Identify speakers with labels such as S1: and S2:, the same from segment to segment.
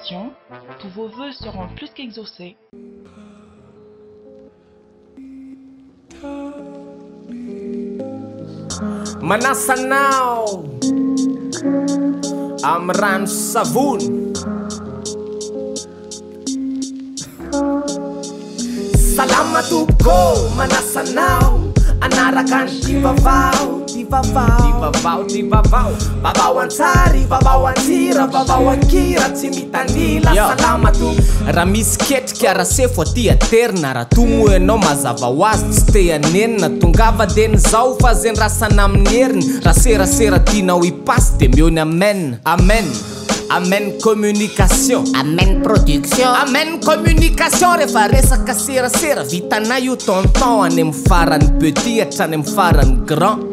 S1: communication, tous vos vœux seront plus qu'exaucés.
S2: Manasanao Amran Savun Salamatuko Manasanao Anarakan Tivavao Babawan tsary, babawan tira, babawan kira tsy mitanila salamatu. Raha misy ketrika arasefo aty aterina raha togno ianao mazava ho azy tsy te anenina tongava deny zao fa zeny rasana amin'ny heriny raha serasera tianao hipasy de miony amen amen. Amen communication,
S3: amen production,
S2: amen communication. Rehefa resaka serasera vitanay io tonton any amin'ny farany petit hatrany amin'ny farany grand.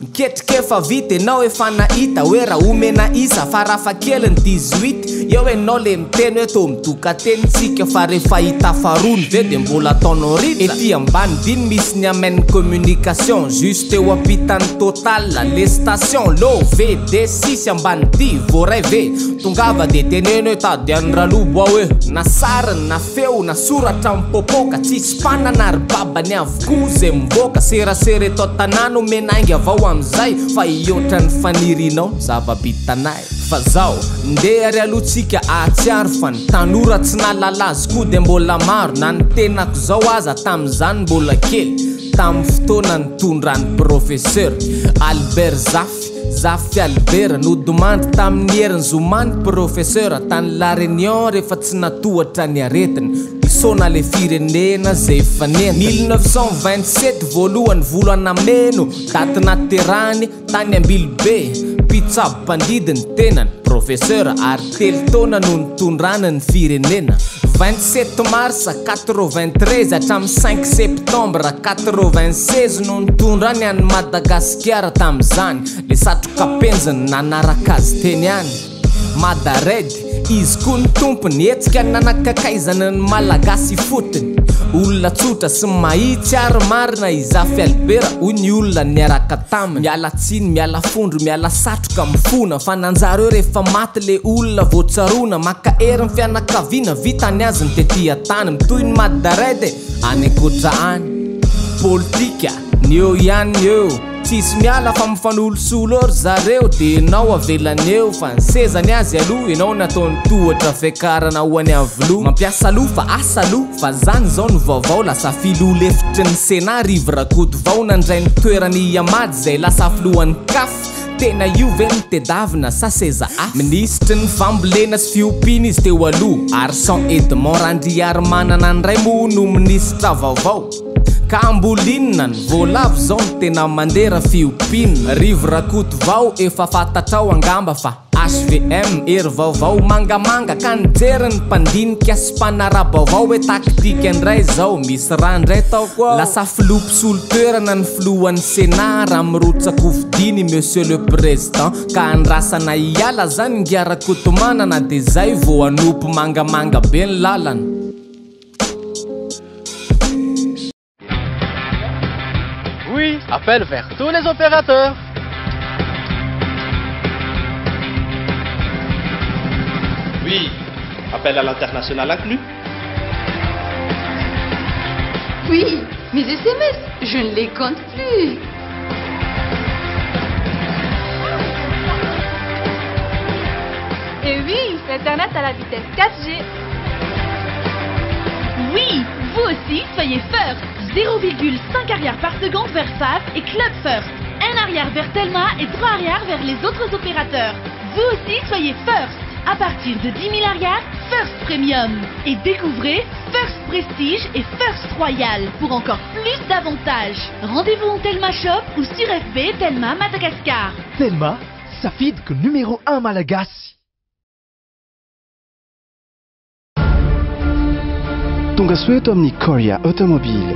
S2: Miketrika efa vita enao efa nahita hoe raha omena isa farafakeliny 18 eo enao le miteny hoe tô midoka tenintsika fa rehefa hita farony ve de mbola ataonao rita. Ety ambany diny misy ny amen communication juste eo ampitany total le station lo VD6 ambany ty voray ve tongava de teneny hoe tady andralobo ao hoe na sariny na feo na soratra mipopoka tsisy mpanana ary babany avokoa zay mivoaka serasera eto tanàna omenaingy avao amizay fa iotrany fanirinao zava-bitanay fa zao ndeha ary alotsika atsiaro fa ny tanora tsy nalala azy koa de mbola maro na ny tenako zao aza tam'izany mbola kely tamin'ny fotoana nitondrany professeur Albert Zafy Albert nodomandy tamin'ny heriny zomany professeur tany la réunion rehefa tsy natohatra ny aretiny isona le firenena zay fanena 1927 voalohany volana meno daty naterany tany Ambilobe mpitsabo mpandidiny tenany professeur ary telo taona no nitondrany ny firenena 27 mars 93 hatramin'ny 5 septembre 96 no nitondrany any Madagasikara tam'izany le satroka penjiny nanaraka azy teny any Madaredy izy koa ny tompony etsika nanakakaizana ny malagasy fotony olona tsotra sy mahitsy ary marina Zafy Albert hoy ny olona niaraka taminy miala tsiny miala fondro miala satroka mifona fa nanjareo rehefa maty le olona voatsarona maka eriny fianakaviana vitany azy ny tetỳ tany mitoy ny Madaredy any ankoatra any politika ny eo ihany eo tsisy miala fa mifanolosolo ory zareo de enao avelany eo fa ny sezany azy aloha enao nataony tohatra fiakarana ho any avilo mampiasa aloha fa asa aloha fa zany zao ny vaovao lasa filolefitry ny sena rivo rakoto vao nandray ny toerany iamady zay lasa filohan'ny kafy tena io ve nitedavina sa seza afy ministry ny fambolena sy fiompiana izy teo aloha Arsan Edmond Randriary manana ny ray mono ministra vaovao ka ambolinina ny voalavo zao ny tena mandera fiompiana rivo rakoto vao efa fatatrao angamba fa HVM ery vaovao mangamanga ka nijery ny mpandinika sy mpanara-baovao hoe taktika andray zao misy raha ndray tao koa lasa filopisolo toerana ny filohan'ny Sénat raha mirotsaka hovidiny monsieur le président ka andrasana iala zany ngiarakoto manana de zay vo anopo mangamanga be ny lalana.
S4: Oui, appel vers tous les opérateurs.
S5: Oui, appel à l'international inclus.
S6: Oui, mes SMS, je ne les compte plus.
S7: Et oui, Internet à la vitesse 4G. Oui, vous aussi, soyez first. 0,5 arrière par seconde vers Faf et Club First. 1 arrière vers Telma et 3 arrière vers les autres opérateurs. Vous aussi, soyez first. À partir de 10 000 arrières, First Premium. Et découvrez First Prestige et First Royal pour encore plus d'avantages. Rendez-vous en Telma Shop ou sur FB Telma Madagascar.
S8: Telma, ça feed que numéro 1 Malagasy.
S9: Tonga soeto amin'ny Korea Automobile.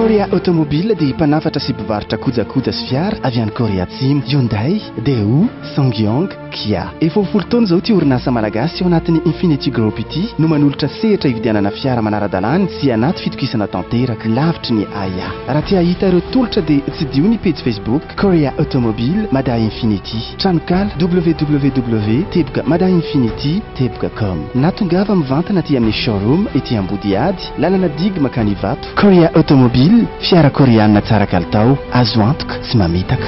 S3: Korea Automobile dia mpanafatra sy mpivarotra kojakoja sy fiara avy any Korea Atsimo, Hyundai, Daewoo, Sangyong, Kia. Efa 20 taona izao ity orinasa malagasy ao anatin'ny Infinity Group ity no manolotra sehatra hividianana fiara manara-dalàna sy anaty fitokisana tanteraka lavitry ny aya. Raha tia hahita ireo tolotra dia tsy dio ny page Facebook Korea Automobile Mada Infinity. Tranokala www.madainfinity.com. Natongava mivantana aty amin'ny showroom ety Ambodiady, lalana digy makany Ivato. Korea Automobile, fiara koréenne tsara kalitao, azo antoka sy mamitaka.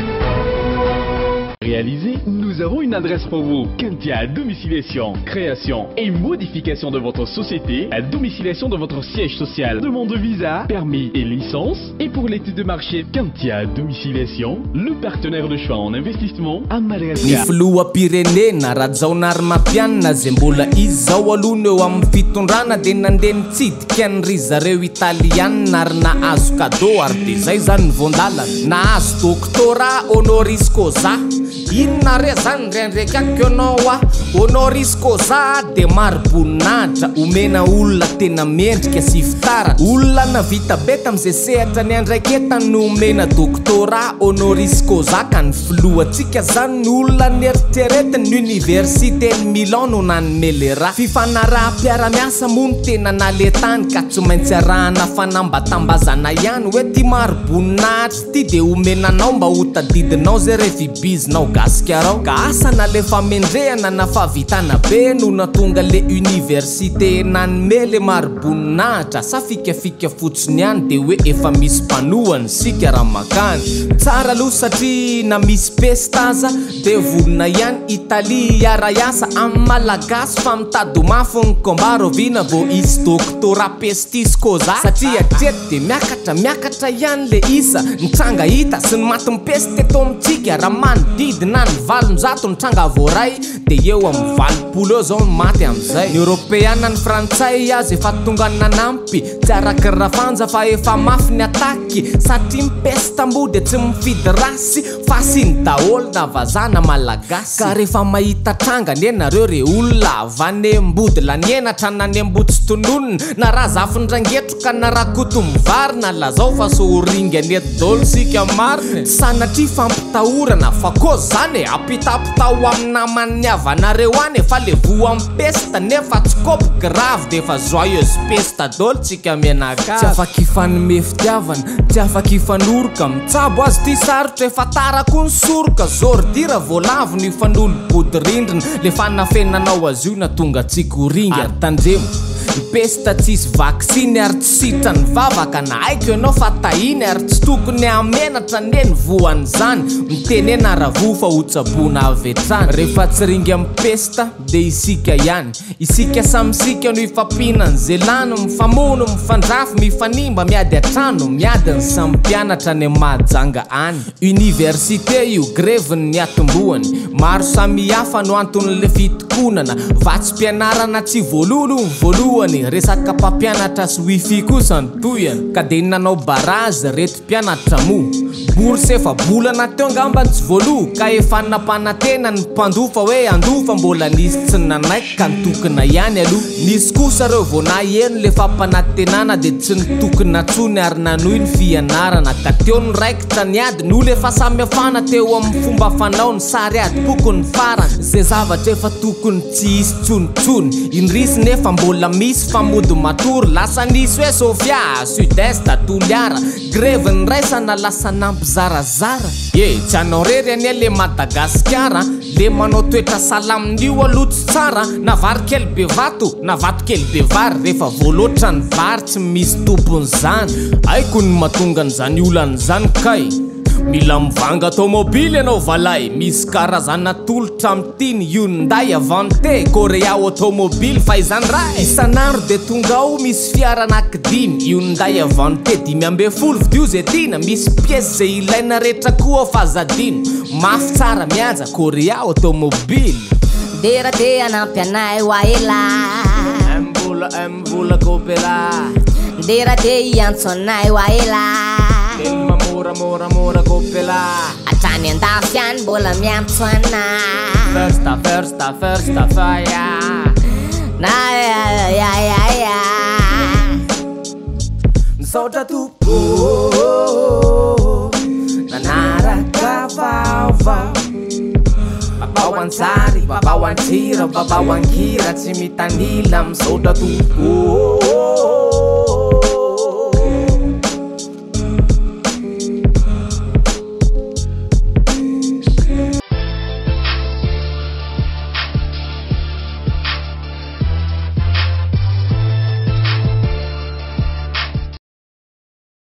S9: Réalisé, nous avons une adresse pour vous. Kentia Domiciliation, création et modification de votre société, à domiciliation de votre siège social, demande de visa, permis et licence. Et pour l'étude de marché, Kentia Domiciliation, le partenaire de choix en investissement à Madagascar.
S2: Ny filoham-pirenena raha zao nary-mampianina zay mbola izy zao alona eo amin'ny fitondrana dia nandeha nitsidika ny ry zareo italiana ary nahazo cadeau ary dia zay zany ny voandalana nahazo doctorat honoris causa. Inona re zany rendraiky akiko ianao honoris causa dia maro-boninahitra omena olona tena mendrika sy fitara olona navita be tamin'izay sehatra ny andraiketany no omena doctorat honoris causa ka ny filohantsika zany ny olona nieritreretiny ny université ny Milan no nanome raha fifanaraha-piara-miasa moa no tena naletany ka tsy maintsy arahana fanambatambazana ihany hoe ty maro-boninahitra ty dia omenanao mba ho tadidinao zay rehefa ibizinao gaskarao ka asa na le famendrehana na fahavitana be no natonga le université nanome le maro-boninahitra sa fikafika fotsiny ihany dia hoe efa misy mpanohany sika raha makany tsara aloha satria na misy pestaza dia volona ihany Italie iara-iasa amin'ny malagasy fa mitady ho mafy ny kombarovina vo isy doctorat pestis causa satria atreto dia miakatra ihany le isa nitranga hita sy ny maty mipesy teto amintsika raha manodidina ny 700 nitranga voaray dia eo amin'ny 20 eo zao ny maty amin'izay ny Europeana ny Frantsay azy efa tonga nanampy tsy araky rafanja fa efa mafy ny ataky satria mipesy tambo dia tsy mifidy rasy fa sy ny daholo na vazana malagasy ka rehefa mahita tranga ny enareo re olona avany mbody lanienatra na ny ambotsy tononona na raha zafindrangetro ka na raha koto mivary na lazao fa so ringa ny edolo sika mariny sanatria fampitahorana fa kozy zany apitapitao amin'ny naman'ny avanareo any fa le voa mipesta nefa tsy kopy grave dia efa joyeuse pesta dolo tsika menaka tsy afaka ifanome fitiavana tsy afaka ifanoroka mitsabo azy ty sarotra efa tarako ny soroka zordira voalavo ny ifanolo-bodirindrina le fanafenanao azy io na tonga tsikoringa ary tandremo pesta tsisy vaksiny ary tsy sitra ny vavaka na haiko ianao fa tahiny ary tsy tokony amenatra neny voany zany mitenena ravo fa hotsabona avetrany rehefa tsy ringa mipesta dia isika ihany isika samysika no ifampihinany zay lano mifamono mifandrafy mifanimba miady atrano miady ny samympianatra ny mahajanga any université io greviny ny atomboany maro samihafa no anton'le fitokonana vatsy-pianarana tsy voalolo ny voalohany resaka mpampianatra sy wifi kosa ny toyany ka dia nanao barazy reto mpianatra mo bourse efa bolana teo angamba tsy voaloha ka efa nampanantena ny mpandofa hoe andofa mbola nisy tsy nanaiky ka nitokona ihany aloha nisy kosa reo vao naheno le fampanantenana dia tsy nitokona atsony ary nanohy ny fianarana ka teo ny raikitra ny ady no le fa samihafana teo amin'ny fomba fanao ny sary ady pokony farany zay zavatra efa tokony tsy hisy tsonitsony indrisy nefa mbola misy famody matory lasa nisy hoe Sofia Sud-Est Toliara greve ny raisana lasa nampizarazara tsy anao rery anie le Madagasikara le manao toetra salamin'io aloha tsy tsara na vary kely be vato na vato kely be vary rehefa voaloatra ny vary tsy misy tompony zany aiko ny mahatonga n'izany olan'izany kay mila mivanga tomobily ianao valay misy karazana tolotra amin'tiny Hyundai Avante Korea Automobile fa izany raha isanandro dia tonga ao misy fiara anankidimy Hyundai Avante 540 vidio zay tiana misy pièce zay ilaina rehetra koa fa zadino mafy tsara mihaja Korea Automobile
S10: dera dia anampy anay waela
S2: mvola kopela
S10: dera dia iantso anay waela
S2: mora kopela
S10: atrany andafy any mbola miantso anay
S2: first fire
S10: na ya
S2: misaotra topo nanaraka vaovao babao antsary babao antira babao angira tsy mitanila misaotra tompo